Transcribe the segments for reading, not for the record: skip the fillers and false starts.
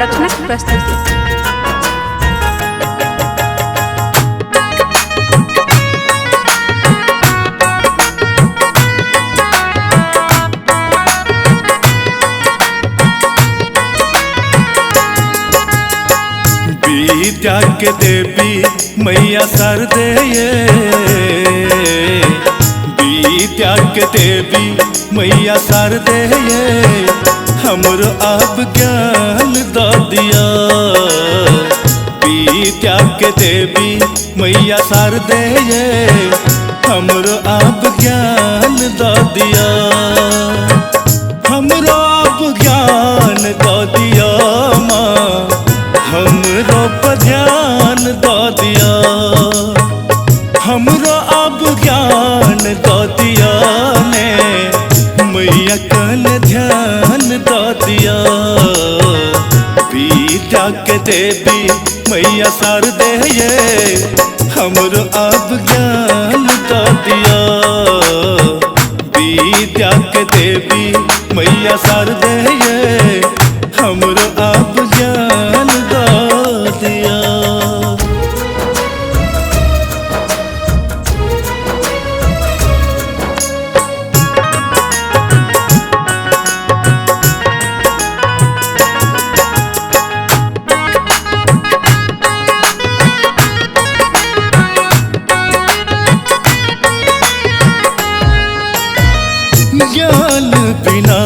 प्रोडक्शनक प्रस्तुति। विद्या के देवी मैया शारदे, विद्या के देवी मैया शारदे, हमरो आप ज्ञान द दिया। विद्या के देवी मैया शारदे, हमरो आप ज्ञान द दिया। हमरो आप ज्ञान द दिया माँ, हमरो पर ध्यान द दिया। हमरो अब ज्ञान द दिया ने, मैया कन ध्यान द दिया। विद्या के देवी मैया शारदे, हमरो अब ज्ञान द दिया। विद्या के देवी मैया शारदे, हमरो अब ज्ञान द दिया। ज्ञान बिना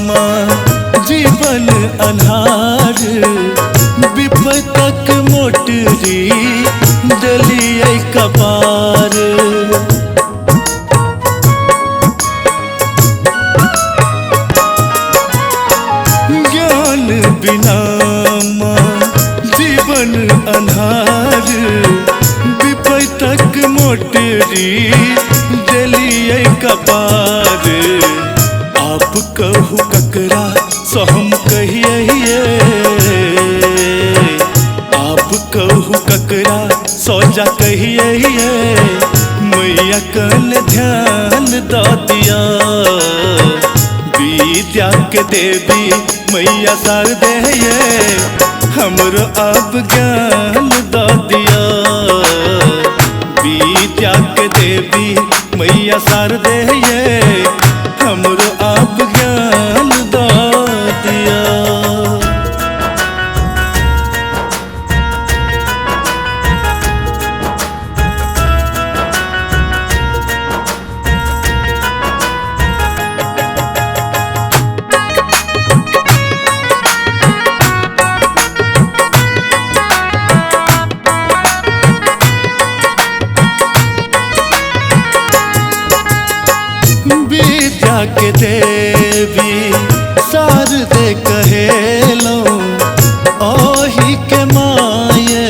माँ जीवन अन्हार, विपतक मोटरी डलिए कपार। ज्ञान बिना माँ जीवन अन्हार, विपतक मोटरी डलिए कपार। आप कहू ककरा सो हम कहिए, आप कहू ककरा सो जा कहिए। मैया कन ध्यान द दिया। विद्या के देवी मैया शारदे, हमरो अब ज्ञान द दिया। विद्या के देवी मैया शारदे, हमरो अब ज्ञान द दिया। विद्या के देवी शारदे कहेलो, ओही के माये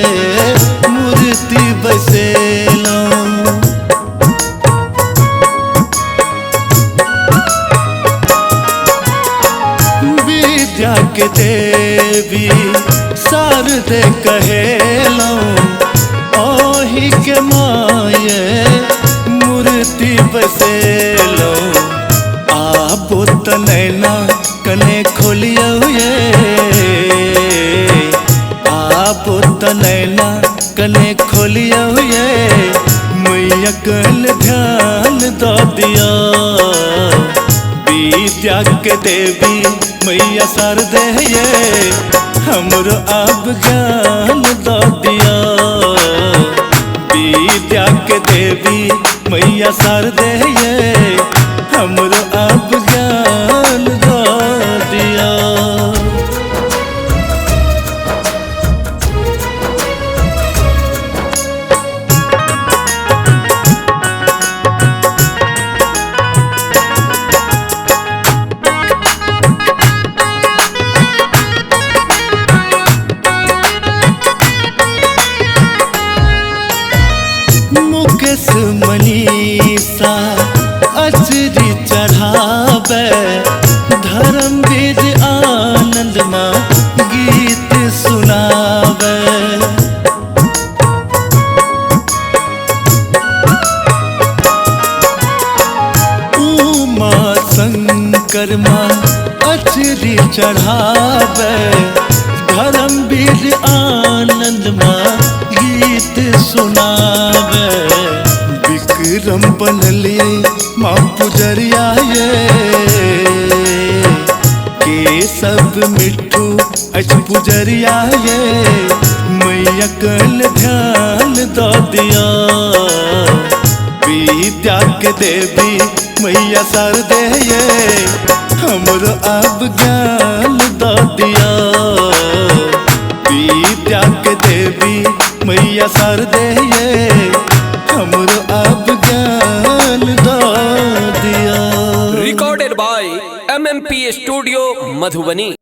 मूर्ति बसेलो। विद्या के देवी शारदे कहेलो, ओही के माये मूर्ति बसेलो। आबो त नैना कने खोलियो ये, आबो त नैना कने खोलियो ये। मैया कन ध्यान द दिया। विद्या के देवी मैया शारदे, हमरो अब ज्ञान द दिया। विद्या के देवी मैया शारदे, हमरो अब ज्ञान द दिया। मुकेश मनीषा अचरी चढ़ावे, धर्मवीर आनंद माँ गीत सुनावे। उमा शंकर माँ अचरी चढ़ावे, आनंद माँ गीत सुनावे। विक्रम बनले माँ पुजरिया ये के सब मिठू अच पुजरिया ये मैया कल ध्यान दो दिया। विद्या के देवी मैया शारदे ये हमरो अब ज्ञान दो दिया। विद्या के देवी मैया शारदे ये हमरो अब ज्ञान दो दिया। Recorded by MMP Studio, Madhubani।